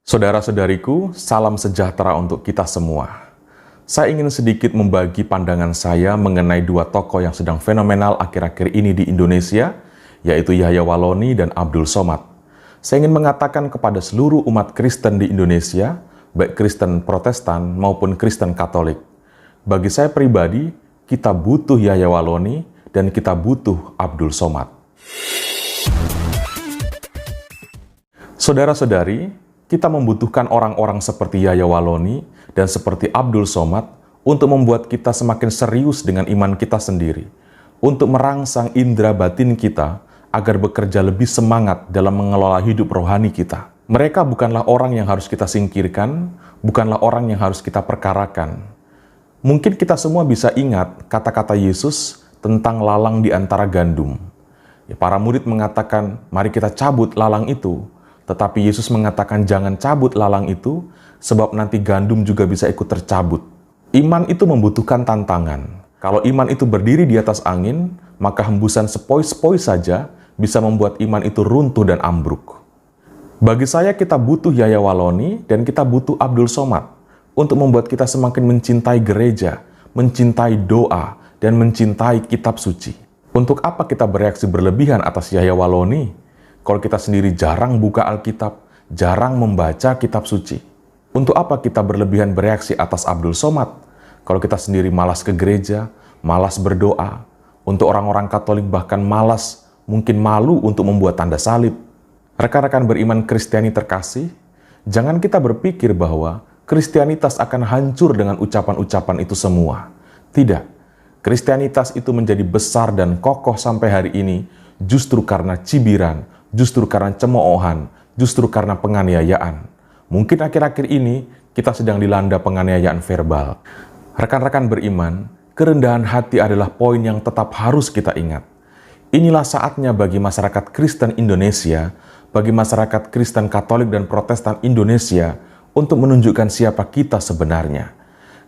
Saudara-saudariku, salam sejahtera untuk kita semua. Saya ingin sedikit membagi pandangan saya mengenai dua tokoh yang sedang fenomenal akhir-akhir ini di Indonesia, yaitu Yahya Walloni dan Abdul Somad. Saya ingin mengatakan kepada seluruh umat Kristen di Indonesia, baik Kristen Protestan maupun Kristen Katolik. Bagi saya pribadi, kita butuh Yahya Walloni dan kita butuh Abdul Somad. Saudara-saudari, kita membutuhkan orang-orang seperti Yahya Walloni dan seperti Abdul Somad untuk membuat kita semakin serius dengan iman kita sendiri, untuk merangsang indera batin kita agar bekerja lebih semangat dalam mengelola hidup rohani kita. Mereka bukanlah orang yang harus kita singkirkan, bukanlah orang yang harus kita perkarakan. Mungkin kita semua bisa ingat kata-kata Yesus tentang lalang di antara gandum. Para murid mengatakan, mari kita cabut lalang itu. Tetapi Yesus mengatakan jangan cabut lalang itu, sebab nanti gandum juga bisa ikut tercabut. Iman itu membutuhkan tantangan. Kalau iman itu berdiri di atas angin, maka hembusan sepoi-sepoi saja bisa membuat iman itu runtuh dan ambruk. Bagi saya kita butuh Yahya Walloni dan kita butuh Abdul Somad untuk membuat kita semakin mencintai gereja, mencintai doa, dan mencintai kitab suci. Untuk apa kita bereaksi berlebihan atas Yahya Walloni kalau kita sendiri jarang buka Alkitab, jarang membaca kitab suci? Untuk apa kita berlebihan bereaksi atas Abdul Somad kalau kita sendiri malas ke gereja, malas berdoa? Untuk orang-orang Katolik bahkan malas, mungkin malu untuk membuat tanda salib. Rekan-rekan beriman Kristiani terkasih, jangan kita berpikir bahwa Kristianitas akan hancur dengan ucapan-ucapan itu semua. Tidak, Kristianitas itu menjadi besar dan kokoh sampai hari ini justru karena cibiran, justru karena cemoohan, justru karena penganiayaan. Mungkin akhir-akhir ini kita sedang dilanda penganiayaan verbal. Rekan-rekan beriman, kerendahan hati adalah poin yang tetap harus kita ingat. Inilah saatnya bagi masyarakat Kristen Indonesia, bagi masyarakat Kristen Katolik dan Protestan Indonesia untuk menunjukkan siapa kita sebenarnya.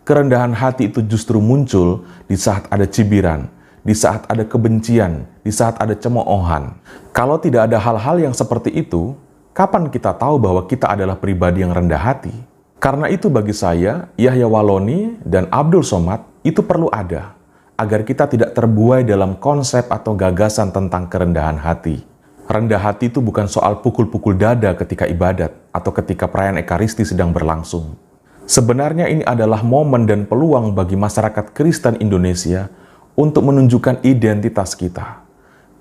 Kerendahan hati itu justru muncul di saat ada cibiran, di saat ada kebencian, di saat ada cemoohan. Kalau tidak ada hal-hal yang seperti itu, kapan kita tahu bahwa kita adalah pribadi yang rendah hati? Karena itu bagi saya, Yahya Walloni dan Abdul Somad itu perlu ada, agar kita tidak terbuai dalam konsep atau gagasan tentang kerendahan hati. Rendah hati itu bukan soal pukul-pukul dada ketika ibadat atau ketika perayaan Ekaristi sedang berlangsung. Sebenarnya ini adalah momen dan peluang bagi masyarakat Kristen Indonesia untuk menunjukkan identitas kita.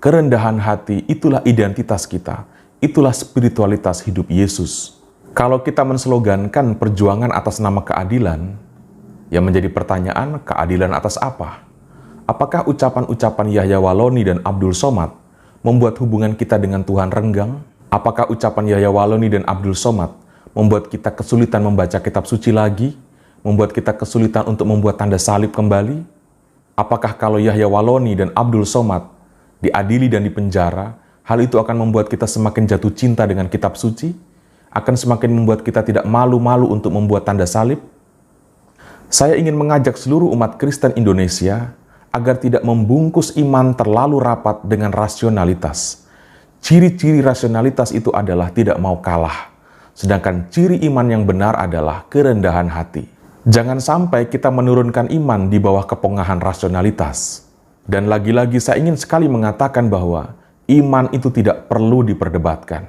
Kerendahan hati itulah identitas kita, itulah spiritualitas hidup Yesus. Kalau kita menslogankan perjuangan atas nama keadilan, yang menjadi pertanyaan, keadilan atas apa? Apakah ucapan-ucapan Yahya Walloni dan Abdul Somad membuat hubungan kita dengan Tuhan renggang? Apakah ucapan Yahya Walloni dan Abdul Somad membuat kita kesulitan membaca kitab suci lagi? Membuat kita kesulitan untuk membuat tanda salib kembali? Apakah kalau Yahya Walloni dan Abdul Somad diadili dan dipenjara, hal itu akan membuat kita semakin jatuh cinta dengan kitab suci? Akan semakin membuat kita tidak malu-malu untuk membuat tanda salib? Saya ingin mengajak seluruh umat Kristen Indonesia agar tidak membungkus iman terlalu rapat dengan rasionalitas. Ciri-ciri rasionalitas itu adalah tidak mau kalah. Sedangkan ciri iman yang benar adalah kerendahan hati. Jangan sampai kita menurunkan iman di bawah kepongahan rasionalitas. Dan lagi-lagi saya ingin sekali mengatakan bahwa iman itu tidak perlu diperdebatkan.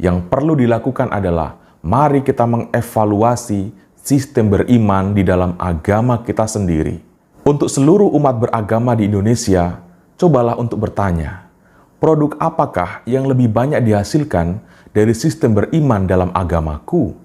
Yang perlu dilakukan adalah mari kita mengevaluasi sistem beriman di dalam agama kita sendiri. Untuk seluruh umat beragama di Indonesia, cobalah untuk bertanya, produk apakah yang lebih banyak dihasilkan dari sistem beriman dalam agamaku?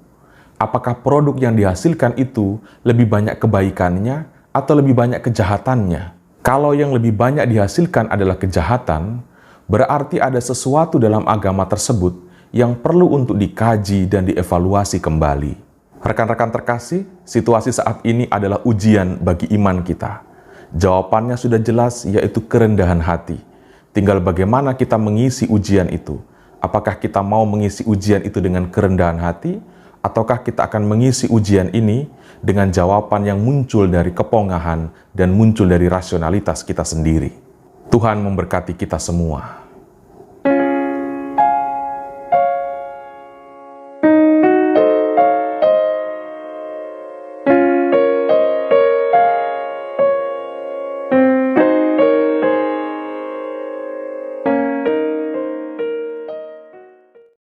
Apakah produk yang dihasilkan itu lebih banyak kebaikannya atau lebih banyak kejahatannya? Kalau yang lebih banyak dihasilkan adalah kejahatan, berarti ada sesuatu dalam agama tersebut yang perlu untuk dikaji dan dievaluasi kembali. Rekan-rekan terkasih, situasi saat ini adalah ujian bagi iman kita. Jawabannya sudah jelas, yaitu kerendahan hati. Tinggal bagaimana kita mengisi ujian itu. Apakah kita mau mengisi ujian itu dengan kerendahan hati, ataukah kita akan mengisi ujian ini dengan jawaban yang muncul dari kepongahan dan muncul dari rasionalitas kita sendiri? Tuhan memberkati kita semua.